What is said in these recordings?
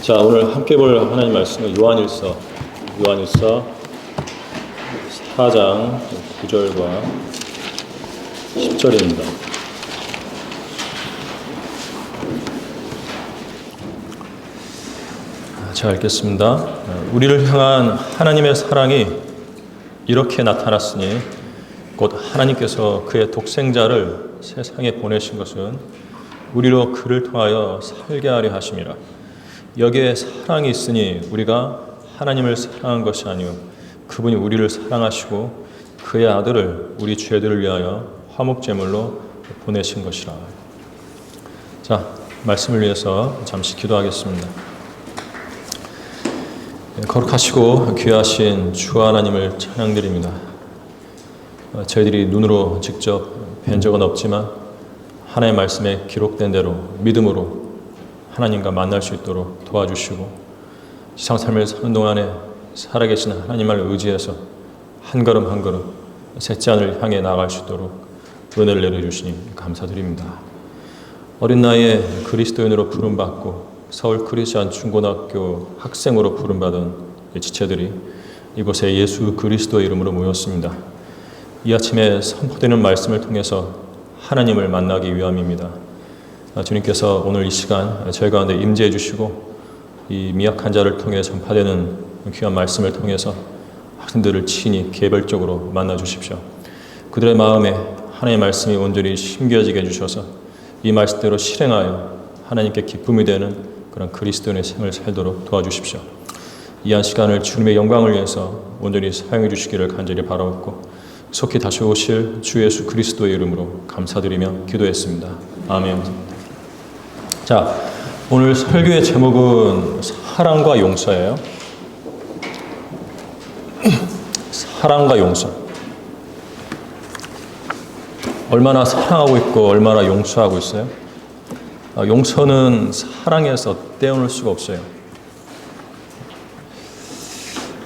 자, 오늘 함께 볼 하나님 말씀은 요한일서 4장 9절과 10절입니다. 자, 읽겠습니다. 우리를 향한 하나님의 사랑이 이렇게 나타났으니 곧 하나님께서 그의 독생자를 세상에 보내신 것은 우리로 그를 통하여 살게 하려 하심이라. 여기에 사랑이 있으니 우리가 하나님을 사랑한 것이 아니요 그분이 우리를 사랑하시고 그의 아들을 우리 죄들을 위하여 화목제물로 보내신 것이라. 자, 말씀을 위해서 잠시 기도하겠습니다. 거룩하시고 귀하신 주 하나님을 찬양드립니다. 저희들이 눈으로 직접 뵌 적은 없지만 하나님의 말씀에 기록된 대로 믿음으로 하나님과 만날 수 있도록 도와주시고 지상삶을 사는 동안에 살아계신 하나님을 의지해서 한 걸음 한 걸음 셋째 하늘을 향해 나아갈 수 있도록 은혜를 내려주시니 감사드립니다. 어린 나이에 그리스도인으로 부름받고 서울 크리스천 중고등학교 학생으로 부름받은 지체들이 이곳에 예수 그리스도의 이름으로 모였습니다. 이 아침에 선포되는 말씀을 통해서 하나님을 만나기 위함입니다. 주님께서 오늘 이 시간 저희 가운데 임재해 주시고 이 미약한 자를 통해 전파되는 귀한 말씀을 통해서 학생들을 친히 개별적으로 만나 주십시오. 그들의 마음에 하나님의 말씀이 온전히 심겨지게 해주셔서 이 말씀대로 실행하여 하나님께 기쁨이 되는 그런 그리스도인의 생을 살도록 도와주십시오. 이 한 시간을 주님의 영광을 위해서 온전히 사용해 주시기를 간절히 바라옵고 속히 다시 오실 주 예수 그리스도의 이름으로 감사드리며 기도했습니다. 아멘. 자, 오늘 설교의 제목은 사랑과 용서예요. 사랑과 용서. 얼마나 사랑하고 있고 얼마나 용서하고 있어요? 용서는 사랑에서 떼어놓을 수가 없어요.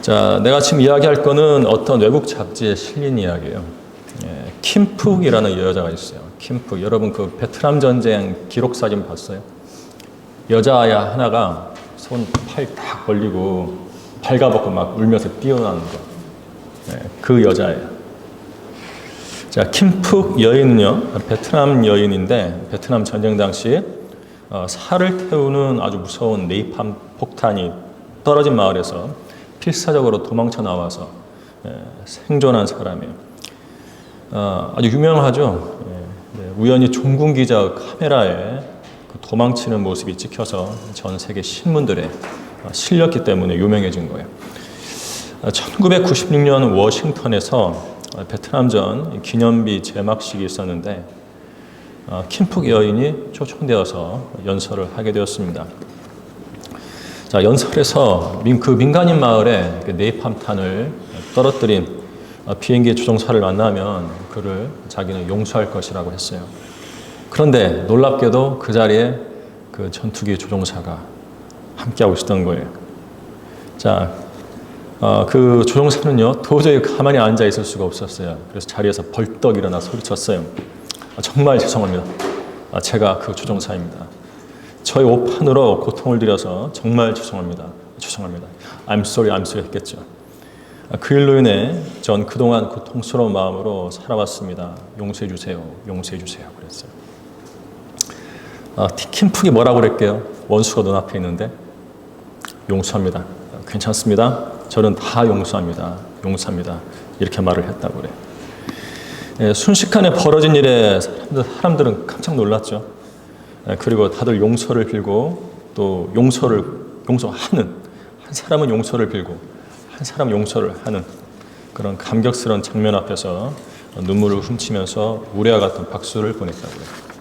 자, 내가 지금 이야기할 거는 어떤 외국 잡지에 실린 이야기예요. 킴푹이라는 여자가 있어요. 킴푹. 여러분 그 베트남 전쟁 기록 사진 봤어요? 여자아야 하나가 손 팔 딱 벌리고 발가벗고 막 울면서 뛰어나는 거. 그 여자예요. 자, 킴푹 여인은요, 베트남 여인인데 베트남 전쟁 당시 살을 태우는 아주 무서운 네이팜 폭탄이 떨어진 마을에서 필사적으로 도망쳐 나와서 생존한 사람이에요. 아주 유명하죠. 우연히 종군 기자 카메라에 그 도망치는 모습이 찍혀서 전 세계 신문들에 실렸기 때문에 유명해진 거예요. 1996년 워싱턴에서 베트남전 기념비 개막식이 있었는데 킴푹 여인이 초청되어서 연설을 하게 되었습니다. 자, 연설에서 그 민간인 마을에 네이팜탄을 떨어뜨린 비행기 조종사를 만나면 그를 자기는 용서할 것이라고 했어요. 그런데 놀랍게도 그 자리에 그 전투기 조종사가 함께하고 있었던 거예요. 자, 그 조종사는요, 도저히 가만히 앉아 있을 수가 없었어요. 그래서 자리에서 벌떡 일어나 소리쳤어요. 정말 죄송합니다. 제가 그 조종사입니다. 저희 오판으로 고통을 드려서 정말 죄송합니다. 죄송합니다. I'm sorry 했겠죠. 그 일로 인해 전 그동안 고통스러운 마음으로 살아왔습니다. 용서해 주세요. 그랬어요. 킴푹이 뭐라고 그랬게요? 원수가 눈앞에 있는데 용서합니다. 괜찮습니다. 저는 다 용서합니다. 이렇게 말을 했다고 그래요. 순식간에 벌어진 일에 사람들은 깜짝 놀랐죠. 그리고 다들 용서를 빌고 또 용서하는 한 사람은 용서를 빌고 한 사람은 용서를 하는 그런 감격스러운 장면 앞에서 눈물을 훔치면서 우레와 같은 박수를 보냈다고요.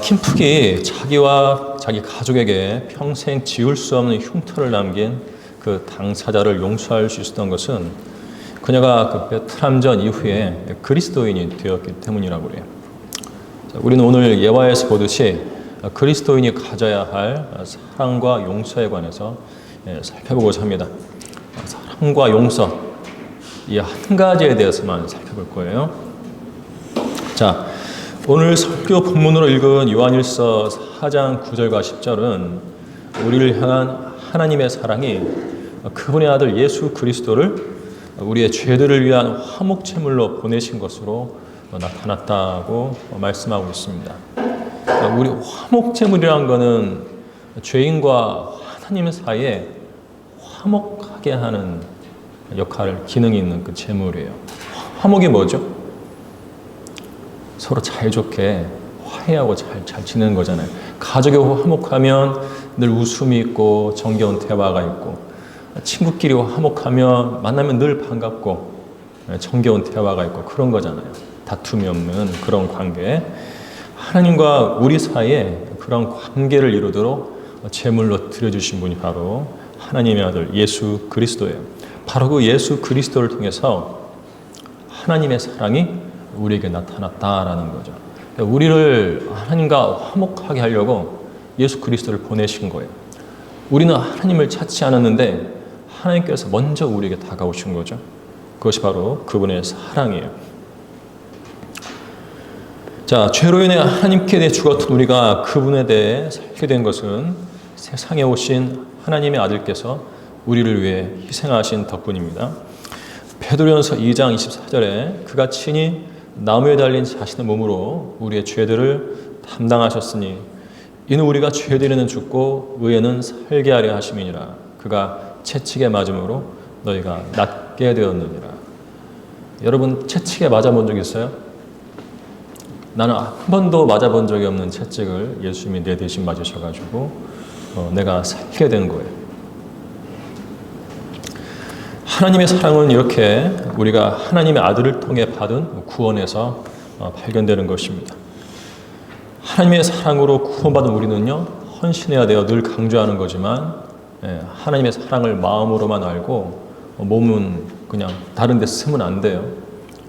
킴푹이 자기와 자기 가족에게 평생 지울 수 없는 흉터를 남긴 그 당사자를 용서할 수 있었던 것은 그녀가 그 베트남전 이후에 그리스도인이 되었기 때문이라고 그래요. 자, 우리는 오늘 예화에서 보듯이 그리스도인이 가져야 할 사랑과 용서에 관해서 살펴보고자 합니다. 사랑과 용서, 이 한 가지에 대해서만 살펴볼 거예요. 자, 오늘 설교 본문으로 읽은 요한일서 4장 9절과 10절은 우리를 향한 하나님의 사랑이 그분의 아들 예수 그리스도를 우리의 죄들을 위한 화목제물로 보내신 것으로 나타났다고 말씀하고 있습니다. 우리 화목제물이라는 것은 죄인과 하나님 사이에 화목하게 하는 역할, 기능이 있는 그 제물이에요. 화목이 뭐죠? 서로 사이좋게 화해하고 잘 지내는 거잖아요. 가족이 화목하면 늘 웃음이 있고 정겨운 대화가 있고, 친구끼리 화목하면 만나면 늘 반갑고 정겨운 대화가 있고 그런 거잖아요. 다툼이 없는 그런 관계. 하나님과 우리 사이에 그런 관계를 이루도록 제물로 드려주신 분이 바로 하나님의 아들 예수 그리스도예요. 바로 그 예수 그리스도를 통해서 하나님의 사랑이 우리에게 나타났다라는 거죠. 우리를 하나님과 화목하게 하려고 예수 그리스도를 보내신 거예요. 우리는 하나님을 찾지 않았는데 하나님께서 먼저 우리에게 다가오신 거죠. 그것이 바로 그분의 사랑이에요. 자, 죄로 인해 하나님께 대해 죽었던 우리가 그분에 대해 살게 된 것은 세상에 오신 하나님의 아들께서 우리를 위해 희생하신 덕분입니다. 베드로전서 2장 24절에 그가 친히 나무에 달린 자신의 몸으로 우리의 죄들을 담당하셨으니 이는 우리가 죄들에는 죽고 의에는 살게 하려 하심이니라. 그가 채찍에 맞음으로 너희가 낫게 되었느니라. 여러분 채찍에 맞아본 적 있어요? 나는 한 번도 맞아본 적이 없는 채찍을 예수님이 내 대신 맞으셔가지고 내가 살게 된 거예요. 하나님의 사랑은 이렇게 우리가 하나님의 아들을 통해 받은 구원에서 발견되는 것입니다. 하나님의 사랑으로 구원받은 우리는요, 헌신해야 돼요. 늘 강조하는 거지만 하나님의 사랑을 마음으로만 알고 몸은 그냥 다른 데 쓰면 안 돼요.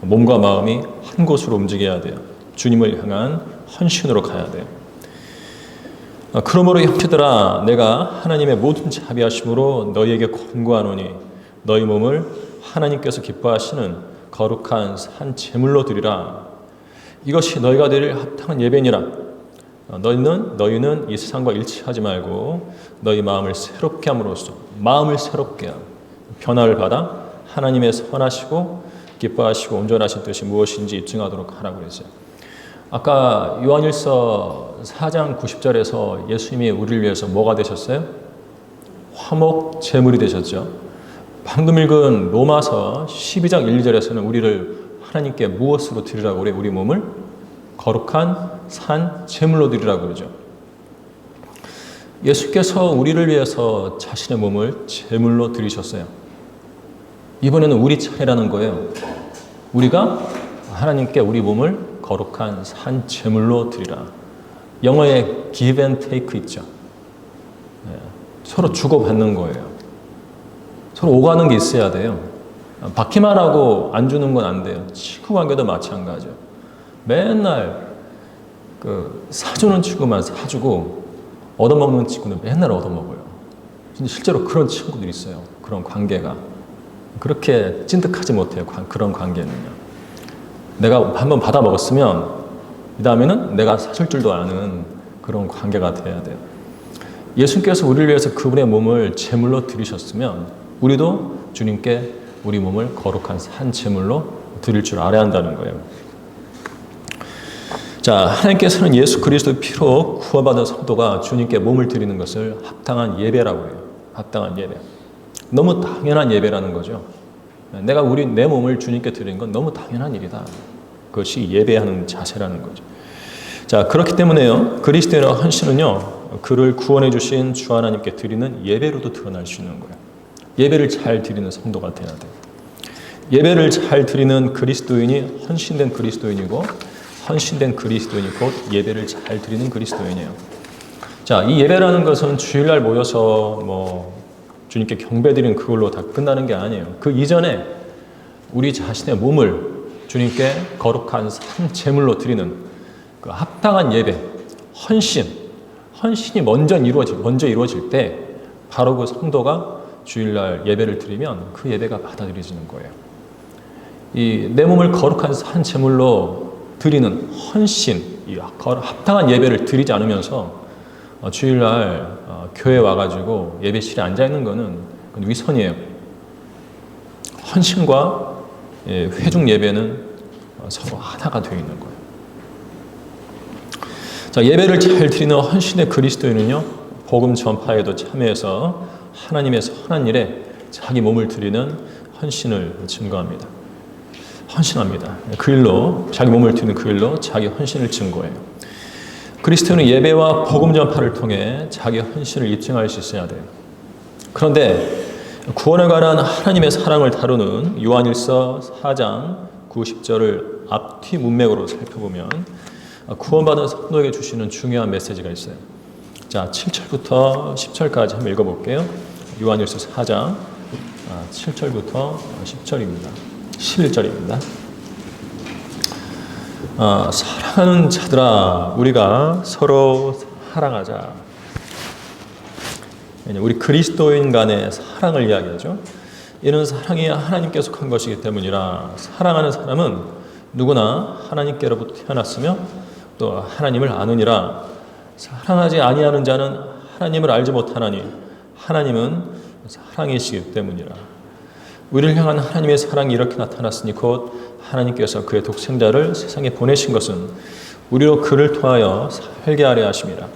몸과 마음이 한 곳으로 움직여야 돼요. 주님을 향한 헌신으로 가야 돼요. 그러므로 형제들아 내가 하나님의 모든 자비하심으로 너희에게 권고하노니 너희 몸을 하나님께서 기뻐하시는 거룩한 산 제물로 드리라. 이것이 너희가 드릴 합당한 예배니라. 너희는 이 세상과 일치하지 말고 너희 마음을 새롭게 함으로써 마음을 새롭게 하고 변화를 받아 하나님의 선하시고 기뻐하시고 온전하신 뜻이 무엇인지 입증하도록 하라고 그랬어요. 아까 요한일서 4장 90절에서 예수님이 우리를 위해서 뭐가 되셨어요? 화목 제물이 되셨죠. 방금 읽은 로마서 12장 1, 2절에서는 우리를 하나님께 무엇으로 드리라고 그래요? 우리 몸을 거룩한 산 제물로 드리라고 그러죠. 예수께서 우리를 위해서 자신의 몸을 제물로 드리셨어요. 이번에는 우리 차례라는 거예요. 우리가 하나님께 우리 몸을 거룩한 산 제물로 드리라. 영어에 give and take 있죠. 서로 주고받는 거예요. 서로 오가는 게 있어야 돼요. 받기만 하고 안 주는 건 안 돼요. 친구 관계도 마찬가지예요. 맨날 사주는 친구만 사주고 얻어먹는 친구는 맨날 얻어먹어요. 실제로 그런 친구들이 있어요. 그런 관계가. 그렇게 찐득하지 못해요. 그런 관계는요. 내가 한번 받아 먹었으면 그 다음에는 내가 사줄 줄도 아는 그런 관계가 돼야 돼요. 예수님께서 우리를 위해서 그분의 몸을 제물로 드리셨으면 우리도 주님께 우리 몸을 거룩한 산 제물로 드릴 줄 알아야 한다는 거예요. 자, 하나님께서는 예수 그리스도의 피로 구원받은 성도가 주님께 몸을 드리는 것을 합당한 예배라고 해요. 합당한 예배. 너무 당연한 예배라는 거죠. 내가 내 몸을 주님께 드리는 건 너무 당연한 일이다. 그것이 예배하는 자세라는 거죠. 자, 그렇기 때문에요. 그리스도의 헌신은요, 그를 구원해 주신 주 하나님께 드리는 예배로도 드러날 수 있는 거예요. 예배를 잘 드리는 성도가 돼야 돼요. 예배를 잘 드리는 그리스도인이 헌신된 그리스도인이고 헌신된 그리스도인이 곧 예배를 잘 드리는 그리스도인이에요. 자, 이 예배라는 것은 주일날 모여서 주님께 경배드리는 그걸로 다 끝나는 게 아니에요. 그 이전에 우리 자신의 몸을 주님께 거룩한 산 제물로 드리는 그 합당한 예배, 헌신이 먼저 이루어질 때 바로 그 성도가 주일날 예배를 드리면 그 예배가 받아들여지는 거예요. 내 몸을 거룩한 산 제물로 드리는 헌신, 이 합당한 예배를 드리지 않으면서 주일날 교회 와가지고 예배실에 앉아있는 거는 그건 위선이에요. 헌신과 회중 예배는 서로 하나가 되어 있는 거예요. 자, 예배를 잘 드리는 헌신의 그리스도인은요, 복음 전파에도 참여해서 하나님의 선한 일에 자기 몸을 드리는 헌신을 증거합니다. 헌신합니다. 그 일로, 자기 몸을 드리는 그 일로 자기 헌신을 증거해요. 그리스도인은 예배와 복음 전파를 통해 자기 헌신을 입증할 수 있어야 돼요. 그런데 구원에 관한 하나님의 사랑을 다루는 요한일서 4장 90절을 앞뒤 문맥으로 살펴보면 구원받은 성도에게 주시는 중요한 메시지가 있어요. 자, 7절부터 10절까지 한번 읽어볼게요. 요한일서 4장 7절부터 10절입니다. 11절입니다. 사랑하는 자들아, 우리가 서로 사랑하자. 우리 그리스도인 간의 사랑을 이야기하죠. 이는 사랑이 하나님께 속한 것이기 때문이라. 사랑하는 사람은 누구나 하나님께로부터 태어났으며 또 하나님을 아느니라. 사랑하지 아니하는 자는 하나님을 알지 못하나니 하나님은 사랑이시기 때문이라. 우리를 향한 하나님의 사랑이 이렇게 나타났으니 곧 하나님께서 그의 독생자를 세상에 보내신 것은 우리로 그를 통하여 살게 하려 하심이라.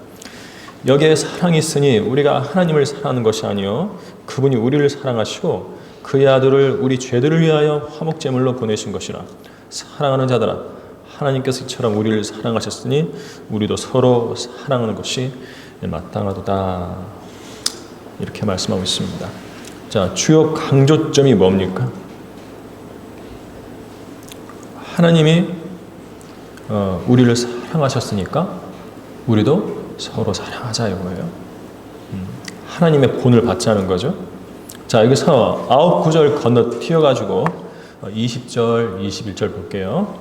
여기에 사랑이 있으니 우리가 하나님을 사랑하는 것이 아니요 그분이 우리를 사랑하시고 그의 아들을 우리 죄들을 위하여 화목제물로 보내신 것이라. 사랑하는 자들아, 하나님께서 이처럼 우리를 사랑하셨으니 우리도 서로 사랑하는 것이 마땅하도다. 이렇게 말씀하고 있습니다. 자, 주요 강조점이 뭡니까? 하나님이 우리를 사랑하셨으니까 우리도 서로 사랑하자 이거예요. 하나님의 본을 받자는 거죠. 자, 여기서 9, 9절 건너뛰어가지고 20절, 21절 볼게요.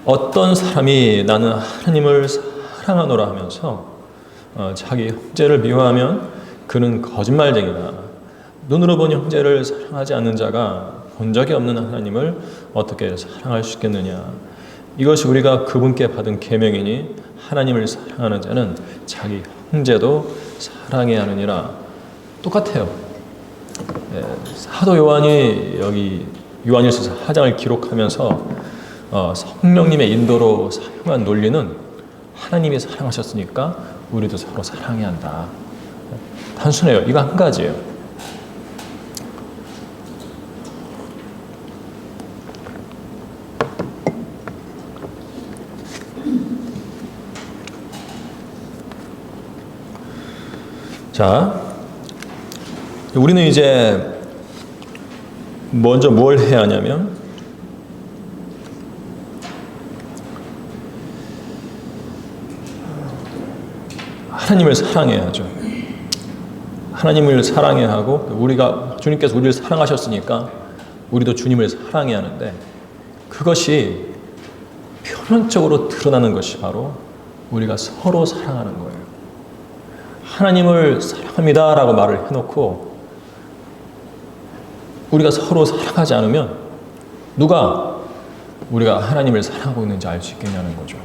어떤 사람이 나는 하나님을 사랑하노라 하면서 자기 형제를 미워하면 그는 거짓말쟁이다. 눈으로 본 형제를 사랑하지 않는 자가 본 적이 없는 하나님을 어떻게 사랑할 수 있겠느냐. 이것이 우리가 그분께 받은 계명이니 하나님을 사랑하는 자는 자기 형제도 사랑해야 하느니라. 똑같아요. 사도 요한이 여기 요한일서 4장을 기록하면서 성령님의 인도로 사용한 논리는 하나님이 사랑하셨으니까 우리도 서로 사랑해야 한다. 단순해요. 이거 한 가지예요. 자, 우리는 이제 먼저 뭘 해야 하냐면 하나님을 사랑해야죠. 하나님을 사랑해야 하고 우리가 주님께서 우리를 사랑하셨으니까 우리도 주님을 사랑해야 하는데 그것이 표면적으로 드러나는 것이 바로 우리가 서로 사랑하는 거예요. 하나님을 사랑합니다라고 말을 해놓고 우리가 서로 사랑하지 않으면 누가 우리가 하나님을 사랑하고 있는지 알 수 있겠냐는 거죠.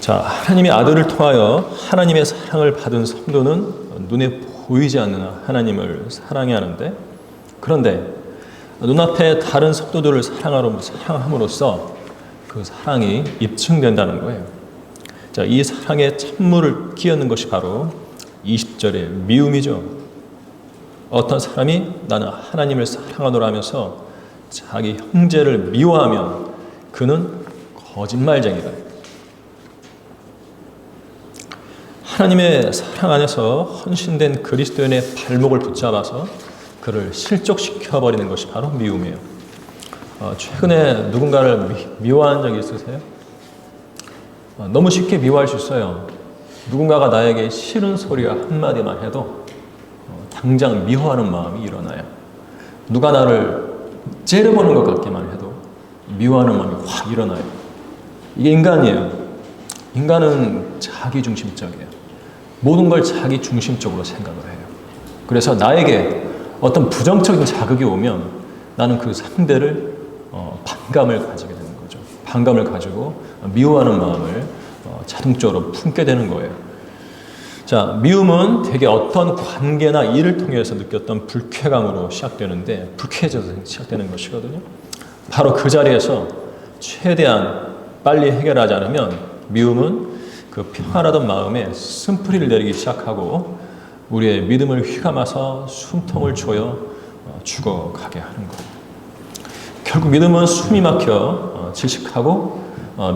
자, 하나님의 아들을 통하여 하나님의 사랑을 받은 성도는 눈에 보이지 않는 하나님을 사랑해야 하는데, 그런데 눈앞에 다른 성도들을 사랑함으로써 그 사랑이 입증된다는 거예요. 자, 이 사랑의 찬물을 끼얹는 것이 바로 20절의 미움이죠. 어떤 사람이 나는 하나님을 사랑하노라 하면서 자기 형제를 미워하면 그는 거짓말쟁이다. 하나님의 사랑 안에서 헌신된 그리스도인의 발목을 붙잡아서 그를 실족시켜버리는 것이 바로 미움이에요. 최근에 누군가를 미워한 적이 있으세요? 너무 쉽게 미워할 수 있어요. 누군가가 나에게 싫은 소리가 한마디만 해도 당장 미워하는 마음이 일어나요. 누가 나를 째려보는 것 같기만 해도 미워하는 마음이 확 일어나요. 이게 인간이에요. 인간은 자기중심적이에요. 모든 걸 자기중심적으로 생각을 해요. 그래서 나에게 어떤 부정적인 자극이 오면 나는 그 상대를 반감을 가지게 되는 거죠. 반감을 가지고 미워하는 마음을 자동적으로 품게 되는 거예요. 자, 미움은 되게 어떤 관계나 일을 통해서 느꼈던 불쾌감으로 시작되는데, 불쾌해져서 시작되는 것이거든요. 바로 그 자리에서 최대한 빨리 해결하지 않으면 미움은 그 평안하던 마음에 쓴뿌리를 내리기 시작하고 우리의 믿음을 휘감아서 숨통을 조여 죽어가게 하는 거예요. 결국 믿음은 숨이 막혀 질식하고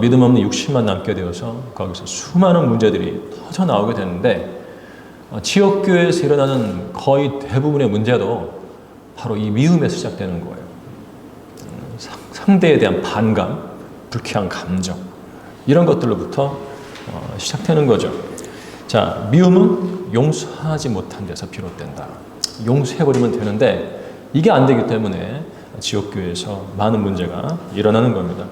믿음 없는 육신만 남게 되어서 거기서 수많은 문제들이 터져 나오게 되는데, 지역교회에서 일어나는 거의 대부분의 문제도 바로 이 미움에서 시작되는 거예요. 상대에 대한 반감, 불쾌한 감정, 이런 것들로부터 시작되는 거죠. 자, 미움은 용서하지 못한 데서 비롯된다. 용서해버리면 되는데 이게 안 되기 때문에 지역교회에서 많은 문제가 일어나는 겁니다.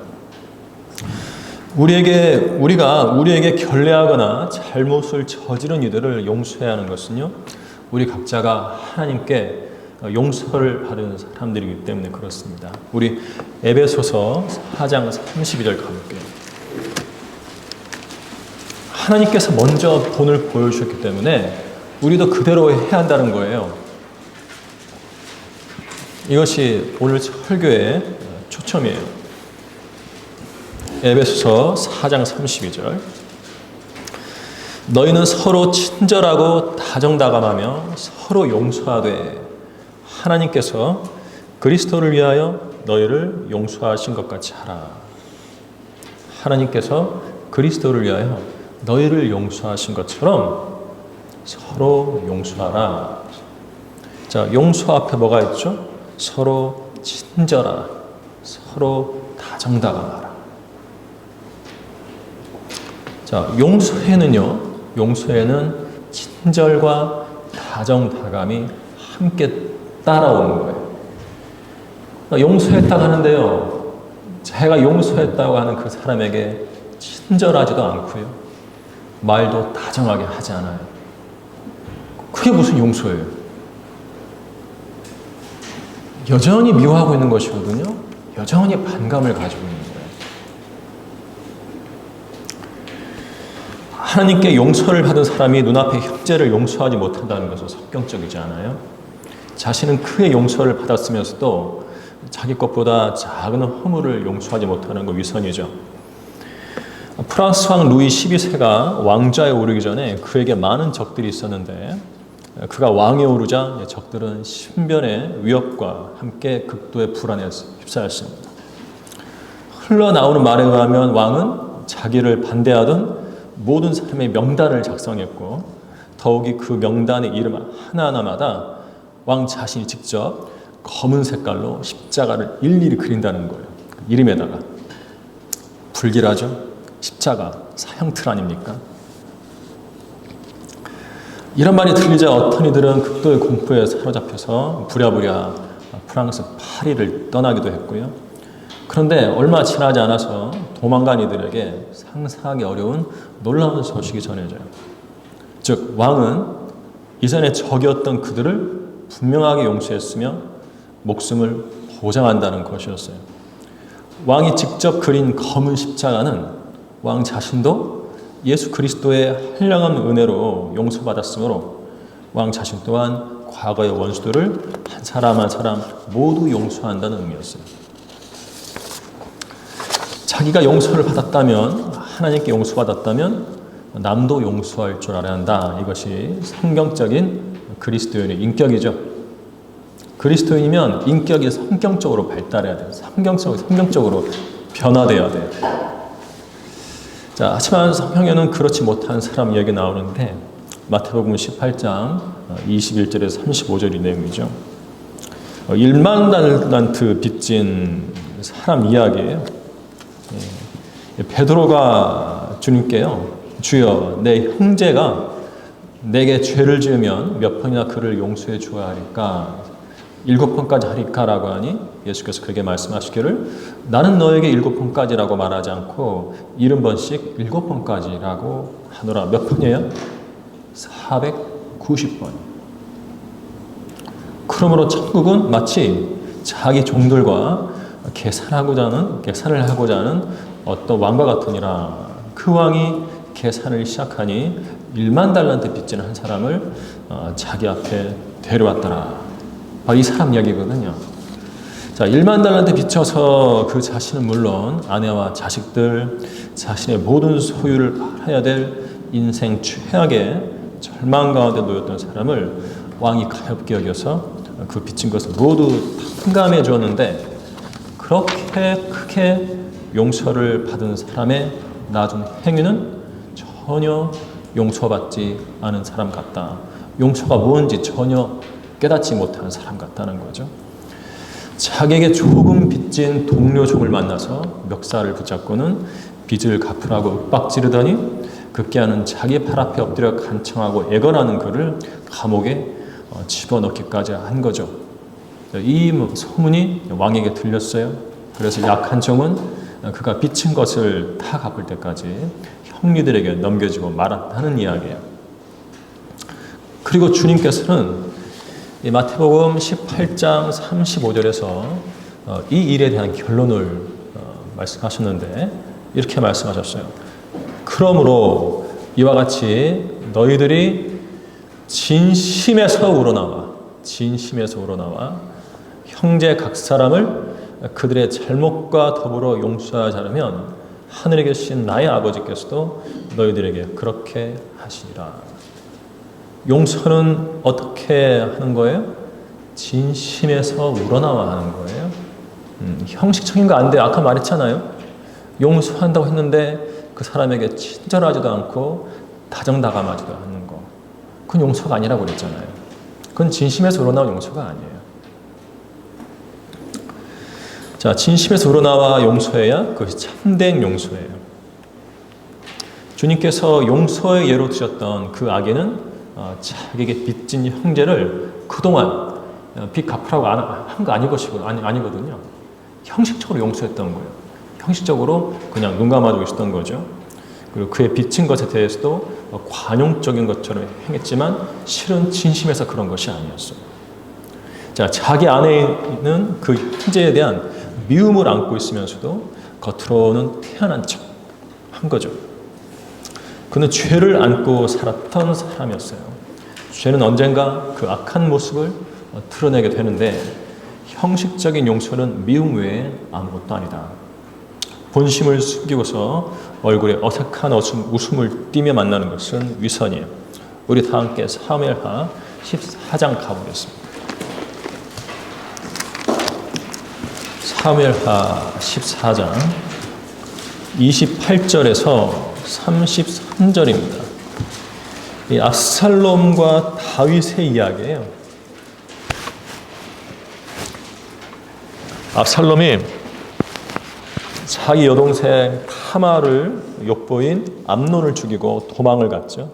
우리에게 결례하거나 잘못을 저지른 이들을 용서해야 하는 것은요, 우리 각자가 하나님께 용서를 받은 사람들이기 때문에 그렇습니다. 우리 에베소서 4장 32절 가볼게요. 하나님께서 먼저 본을 보여주셨기 때문에 우리도 그대로 해야 한다는 거예요. 이것이 오늘 설교의 초점이에요. 에베소서 4장 32절. 너희는 서로 친절하고 다정다감하며 서로 용서하되 하나님께서 그리스도를 위하여 너희를 용서하신 것 같이 하라. 하나님께서 그리스도를 위하여 너희를 용서하신 것처럼 서로 용서하라. 자, 용서 앞에 뭐가 있죠? 서로 친절하라. 서로 다정다감하라. 자, 용서에는 친절과 다정다감이 함께 따라오는 거예요. 용서했다고 하는데요, 제가 용서했다고 하는 그 사람에게 친절하지도 않고요, 말도 다정하게 하지 않아요. 그게 무슨 용서예요? 여전히 미워하고 있는 것이거든요. 여전히 반감을 가지고 있는 거예요. 하나님께 용서를 받은 사람이 눈앞에 형제를 용서하지 못한다는 것은 성경적이지 않아요? 자신은 크게 용서를 받았으면서도 자기 것보다 작은 허물을 용서하지 못하는 거 위선이죠. 프랑스 왕 루이 12세가 왕좌에 오르기 전에 그에게 많은 적들이 있었는데, 그가 왕에 오르자 적들은 신변의 위협과 함께 극도의 불안에 휩싸였습니다. 흘러나오는 말에 의하면 왕은 자기를 반대하던 모든 사람의 명단을 작성했고, 더욱이 그 명단의 이름 하나하나마다 왕 자신이 직접 검은 색깔로 십자가를 일일이 그린다는 거예요. 이름에다가. 불길하죠? 십자가, 사형틀 아닙니까? 이런 말이 들리자 어떤 이들은 극도의 공포에 사로잡혀서 부랴부랴 프랑스 파리를 떠나기도 했고요. 그런데 얼마 지나지 않아서 도망간 이들에게 상상하기 어려운 놀라운 소식이 전해져요. 즉, 왕은 이전에 적이었던 그들을 분명하게 용서했으며 목숨을 보장한다는 것이었어요. 왕이 직접 그린 검은 십자가는 왕 자신도 예수 그리스도의 한량한 은혜로 용서받았으므로 왕 자신 또한 과거의 원수들을 한 사람 한 사람 모두 용서한다는 의미였어요. 자기가 용서를 받았다면, 하나님께 용서받았다면 남도 용서할 줄 알아야 한다. 이것이 성경적인 그리스도인의 인격이죠. 그리스도인이면 인격이 성경적으로 발달해야 돼요. 성경적으로 변화돼야 돼요. 자, 하지만 성경에는 그렇지 못한 사람 이야기 나오는데, 마태복음 18장 21절에서 35절이 내용이죠. 1만 달란트 빚진 사람 이야기예요. 베드로가 주님께요, 주여, 내 형제가 내게 죄를 지으면 몇 번이나 그를 용서해 주어야 하리까? 7번까지 하리까라고 하니 예수께서 그에게 말씀하시기를, 나는 너에게 7번까지라고 말하지 않고 70번씩 7번까지라고 하노라. 몇 번이에요? 490번. 그러므로 천국은 마치 자기 종들과 계산을 하고자 하는 어떤 왕과 같으니라. 그 왕이 계산을 시작하니 1만 달란트 빚진 한 사람을 자기 앞에 데려왔더라. 이 사람 이야기거든요. 자, 1만 달란트 빚져서 그 자신은 물론 아내와 자식들, 자신의 모든 소유를 팔아야 될 인생 최악의 절망 가운데 놓였던 사람을 왕이 가엾게 여겨서 그 빚진 것을 모두 탕감해 주었는데, 그렇게 크게 용서를 받은 사람의 나중 행위는 전혀 용서받지 않은 사람 같다. 용서가 뭔지 전혀 깨닫지 못하는 사람 같다는 거죠. 자기에게 조금 빚진 동료 종을 만나서 멱살을 붙잡고는 빚을 갚으라고 윽박지르더니 급기야는 자기 팔 앞에 엎드려 간청하고 애걸하는 그를 감옥에 집어넣기까지 한 거죠. 이 소문이 왕에게 들렸어요. 그래서 약한 종은 그가 빚진 것을 다 갚을 때까지 형리들에게 넘겨지고 말았다는 이야기예요. 그리고 주님께서는 이 마태복음 18장 35절에서 이 일에 대한 결론을 말씀하셨는데 이렇게 말씀하셨어요. 그러므로 이와 같이 너희들이 진심에서 우러나와 형제 각 사람을 그들의 잘못과 더불어 용서하지 않으면 하늘에 계신 나의 아버지께서도 너희들에게 그렇게 하시리라. 용서는 어떻게 하는 거예요? 진심에서 우러나와 하는 거예요. 형식적인 거 안 돼요. 아까 말했잖아요. 용서한다고 했는데 그 사람에게 친절하지도 않고 다정다감하지도 않는 거. 그건 용서가 아니라고 그랬잖아요. 그건 진심에서 우러나온 용서가 아니에요. 자, 진심에서 우러나와 용서해야 그것이 참된 용서예요. 주님께서 용서의 예로 드셨던 그 아기는 자기에게 빚진 형제를 그동안 빚 갚으라고 한 거 아니거든요. 형식적으로 용서했던 거예요. 형식적으로 그냥 눈 감아주고 있었던 거죠. 그리고 그의 빚진 것에 대해서도 관용적인 것처럼 행했지만 실은 진심에서 그런 것이 아니었어요. 자, 자기 안에 있는 그 형제에 대한 미움을 안고 있으면서도 겉으로는 태연한 척 한 거죠. 그는 죄를 안고 살았던 사람이었어요. 죄는 언젠가 그 악한 모습을 드러내게 되는데 형식적인 용서는 미움 외에 아무것도 아니다. 본심을 숨기고서 얼굴에 어색한 웃음을 띠며 만나는 것은 위선이에요. 우리 다 함께 사무엘하 14장 가보겠습니다. 사무엘하 14장 28절에서 33절입니다. 이 압살롬과 다윗의 이야기예요. 압살롬이 자기 여동생 타마를 욕보인 암논을 죽이고 도망을 갔죠.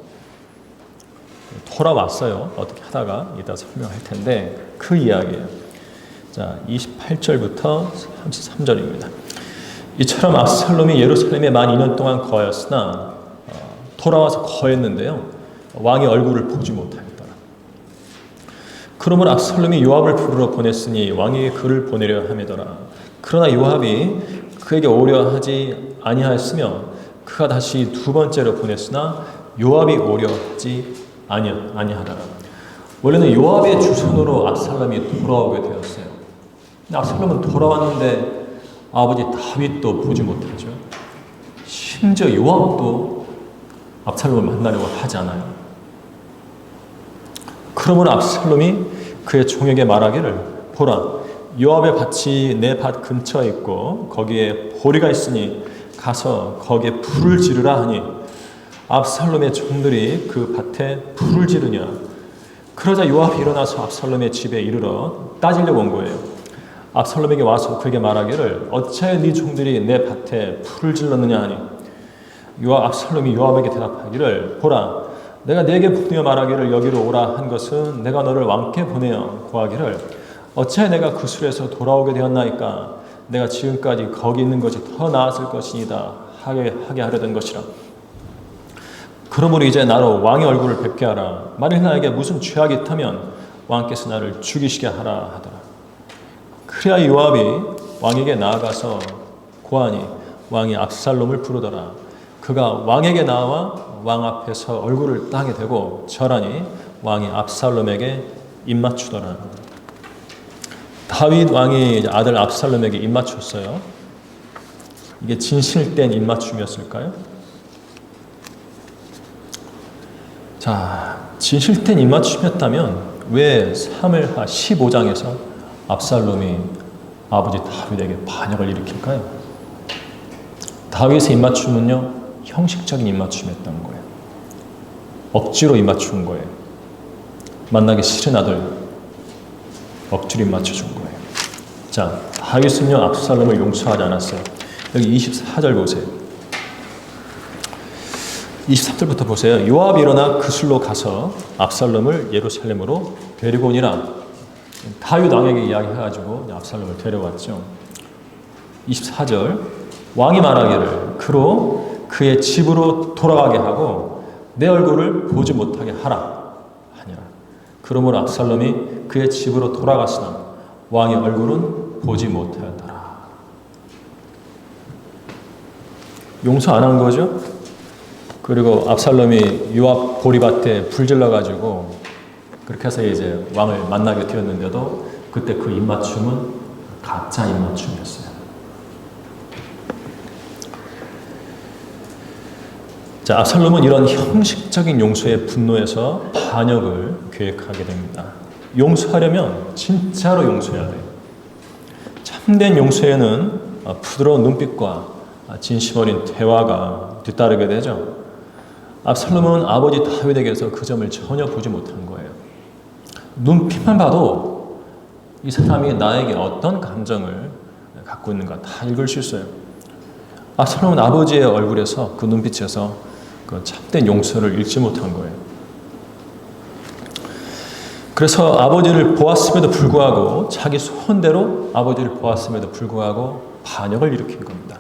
돌아왔어요. 어떻게 하다가 이따 설명할 텐데 그 이야기예요. 자, 28절부터 33절입니다. 이처럼 압살롬이 예루살렘에 만 2년 동안 거하였으나 돌아와서 거했는데요. 왕의 얼굴을 보지 못하였더라. 그러므로 압살롬이 요압을 부르러 보냈으니 왕에게 그를 보내려 함이더라. 그러나 요압이 그에게 오려 하지 아니하였으며 그가 다시 두 번째로 보냈으나 요압이 오려 하지 아니하더라. 원래는 요압의 주선으로 압살롬이 돌아오게 되었어요. 압살롬은 돌아왔는데 아버지 다윗도 보지 못하죠. 심지어 요압도 압살롬을 만나려고 하지 않아요. 그러므로 압살롬이 그의 종에게 말하기를 보라, 요압의 밭이 내 밭 근처에 있고 거기에 보리가 있으니 가서 거기에 불을 지르라 하니 압살롬의 종들이 그 밭에 불을 지르냐. 그러자 요압이 일어나서 압살롬의 집에 이르러 따지려고 온 거예요. 압살롬에게 와서 그에게 말하기를 어찌하여 네 종들이 내 밭에 불을 질렀느냐 하니 압살롬이 요압에게 대답하기를 보라, 내가 네게 보내어 말하기를 여기로 오라 한 것은 내가 너를 왕께 보내어 고하기를 어찌하여 내가 그 술에서 돌아오게 되었나이까. 내가 지금까지 거기 있는 것이 더 나았을 것이니다 하게 하려던 것이라. 그러므로 이제 나로 왕의 얼굴을 뵙게 하라. 만일 나에게 무슨 죄악이 있다면 왕께서 나를 죽이시게 하라 하더라. 그래야 요압이 왕에게 나아가서 고하니 왕이 압살롬을 부르더라. 그가 왕에게 나와 왕 앞에서 얼굴을 땅에 대고 절하니 왕이 압살롬에게 입맞추더라. 다윗 왕이 아들 압살롬에게 입맞췄어요. 이게 진실된 입맞춤이었을까요? 자, 진실된 입맞춤이었다면 왜 사무엘하 15장에서 압살롬이 아버지 다윗에게 반역을 일으킬까요? 다윗의 입맞춤은요, 형식적인 입맞춤이었던 거예요. 억지로 입맞춘 거예요. 만나기 싫은 아들 억지로 입맞춰준 거예요. 자, 다윗은요, 압살롬을 용서하지 않았어요. 여기 24절 보세요. 23절부터 보세요. 요압이 일어나 그술로 가서 압살롬을 예루살렘으로 데리고 오니라. 다윗 왕에게 이야기해가지고 압살롬을 데려왔죠. 24절 왕이 말하기를 그로 그의 집으로 돌아가게 하고 내 얼굴을 보지 못하게 하라 하니라. 그러므로 압살롬이 그의 집으로 돌아갔으나 왕의 얼굴은 보지 못하였더라. 용서 안 한 거죠? 그리고 압살롬이 요압 보리밭에 불질러 가지고 그렇게 해서 이제 왕을 만나게 되었는데도 그때 그 입맞춤은 가짜 입맞춤이었어요. 자, 압살롬은 이런 형식적인 용서에 분노해서 반역을 계획하게 됩니다. 용서하려면 진짜로 용서해야 돼요. 참된 용서에는 부드러운 눈빛과 진심 어린 대화가 뒤따르게 되죠. 압살롬은 아버지 다윗에게서 그 점을 전혀 보지 못한 거예요. 눈빛만 봐도 이 사람이 나에게 어떤 감정을 갖고 있는가 다 읽을 수 있어요. 압살롬은 아버지의 얼굴에서 그 눈빛에서 그 참된 용서를 읽지 못한 거예요. 그래서 아버지를 보았음에도 불구하고 자기 소원대로 아버지를 보았음에도 불구하고 반역을 일으킨 겁니다.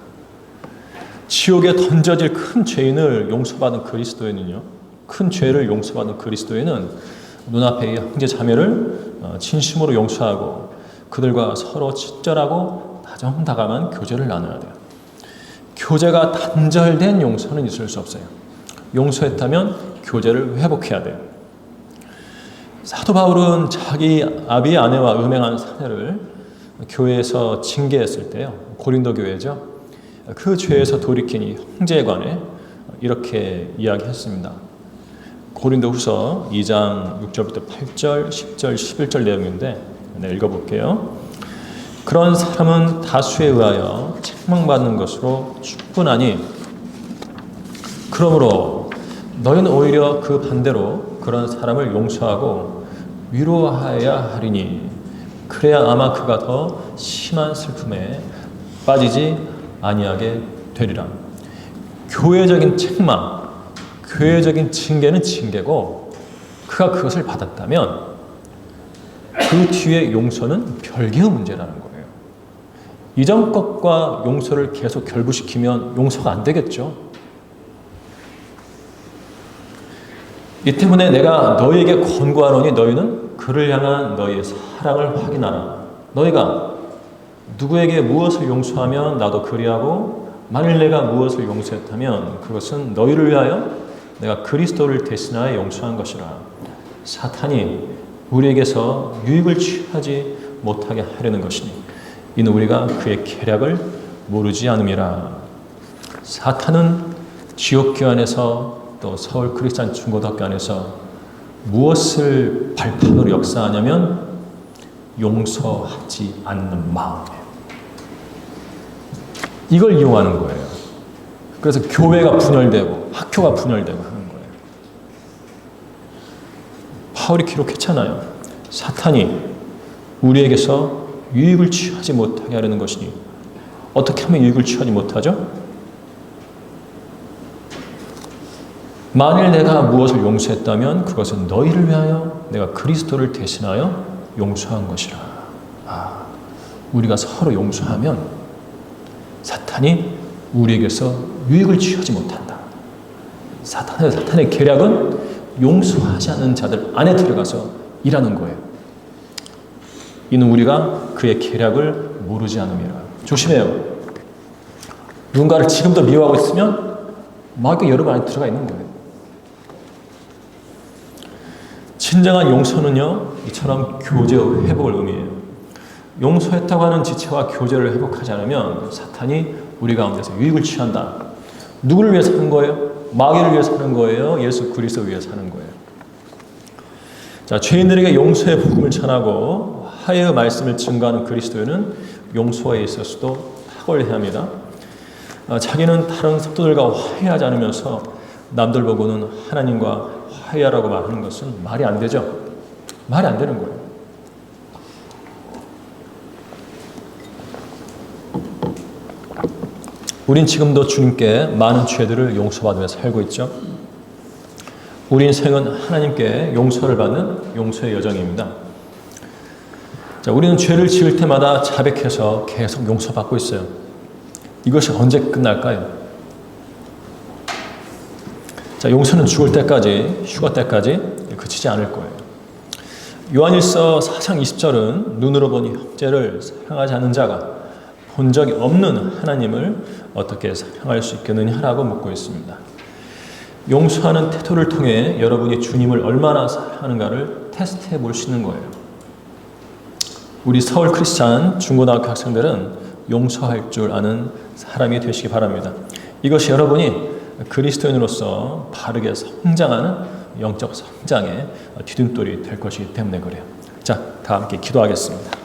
지옥에 던져질 큰 죄인을 용서받은 그리스도인은요, 큰 죄를 용서받은 그리스도인은 눈앞의 형제 자매를 진심으로 용서하고 그들과 서로 친절하고 다정다감한 교제를 나눠야 돼요. 교제가 단절된 용서는 있을 수 없어요. 용서했다면 교제를 회복해야 돼요. 사도 바울은 자기 아비의 아내와 음행한 사내를 교회에서 징계했을 때요, 고린도 교회죠. 그 죄에서 돌이킨 이 형제에 관해 이렇게 이야기했습니다. 고린도후서 2장 6절부터 8절, 10절, 11절 내용인데 읽어볼게요. 그런 사람은 다수에 의하여 책망받는 것으로 충분하니 그러므로 너희는 오히려 그 반대로 그런 사람을 용서하고 위로하여야 하리니 그래야 아마 그가 더 심한 슬픔에 빠지지 아니하게 되리라. 교회적인 책망, 교회적인 징계는 징계고 그가 그것을 받았다면 그 뒤에 용서는 별개의 문제라는 거예요. 이전 것과 용서를 계속 결부시키면 용서가 안 되겠죠. 이 때문에 내가 너희에게 권고하노니 너희는 그를 향한 너희의 사랑을 확인하라. 너희가 누구에게 무엇을 용서하면 나도 그리하고 만일 내가 무엇을 용서했다면 그것은 너희를 위하여 내가 그리스도를 대신하여 용서한 것이라. 사탄이 우리에게서 유익을 취하지 못하게 하려는 것이니 이는 우리가 그의 계략을 모르지 않음이라. 사탄은 지옥교 안에서 또 서울 크리스찬 중고등학교 안에서 무엇을 발판으로 역사하냐면 용서하지 않는 마음이에요. 이걸 이용하는 거예요. 그래서 교회가 분열되고 학교가 분열되고 하는 거예요. 바울이 기록했잖아요. 사탄이 우리에게서 유익을 취하지 못하게 하려는 것이니 어떻게 하면 유익을 취하지 못하죠? 만일 내가 무엇을 용서했다면 그것은 너희를 위하여 내가 그리스도를 대신하여 용서한 것이라. 우리가 서로 용서하면 사탄이 우리에게서 유익을 취하지 못한다. 사탄의 계략은 용서하지 않는 자들 안에 들어가서 일하는 거예요. 이는 우리가 그의 계략을 모르지 않음이라. 조심해요. 누군가를 지금도 미워하고 있으면 마귀가 여러분 안에 들어가 있는 거예요. 진정한 용서는요, 이처럼 교제의 회복을 의미해요. 용서했다고 하는 지체와 교제를 회복하지 않으면 사탄이 우리 가운데서 유익을 취한다. 누구를 위해서 하는 거예요? 마귀를 위해서 하는 거예요? 예수 그리스도를 위해서 하는 거예요? 자, 죄인들에게 용서의 복음을 전하고 화해의 말씀을 증거하는 그리스도인은 용서에 있어서도 탁월해야 합니다. 자기는 다른 성도들과 화해하지 않으면서 남들 보고는 하나님과 화해하라고 말하는 것은 말이 안 되죠. 말이 안 되는 거예요. 우린 지금도 주님께 많은 죄들을 용서받으며 살고 있죠. 우리 인생은 하나님께 용서를 받는 용서의 여정입니다. 자, 우리는 죄를 지을 때마다 자백해서 계속 용서받고 있어요. 이것이 언제 끝날까요? 자, 용서는 죽을 때까지, 휴가 때까지 그치지 않을 거예요. 요한일서 4장 20절은 눈으로 보니 형제를 사랑하지 않는 자가 본 적이 없는 하나님을 어떻게 사랑할 수 있겠느냐라고 묻고 있습니다. 용서하는 태도를 통해 여러분이 주님을 얼마나 사랑하는가를 테스트해 볼 수 있는 거예요. 우리 서울 크리스찬 중고등학교 학생들은 용서할 줄 아는 사람이 되시기 바랍니다. 이것이 여러분이 그리스도인으로서 바르게 성장하는 영적 성장의 뒤등돌이 될 것이기 때문에 그래요. 자, 다 함께 기도하겠습니다.